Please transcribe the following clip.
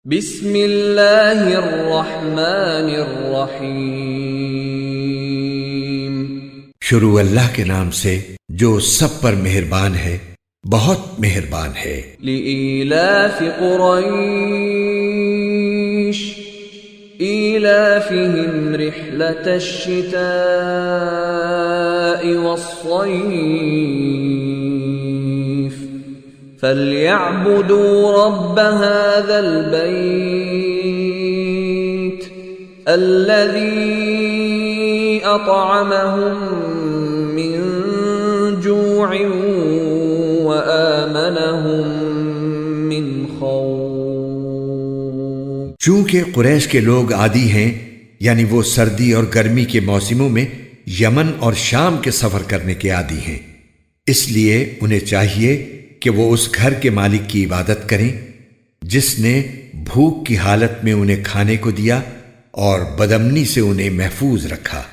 بسم اللہ الرحمن الرحیم۔ شروع اللہ کے نام سے جو سب پر مہربان ہے، بہت مہربان ہے۔ لإیلاف قریش ایلافہم رحلة الشتاء والصیف فَلْيَعْبُدُوا رَبَّ هَذَا الْبَيْتِ الَّذِي أَطْعَمَهُم مِّن جُوعٍ وَآمَنَهُم مِّن خَوْفٍ۔ چونکہ قریش کے لوگ عادی ہیں، یعنی وہ سردی اور گرمی کے موسموں میں یمن اور شام کے سفر کرنے کے عادی ہیں، اس لیے انہیں چاہیے کہ وہ اس گھر کے مالک کی عبادت کریں جس نے بھوک کی حالت میں انہیں کھانے کو دیا اور بدامنی سے انہیں محفوظ رکھا۔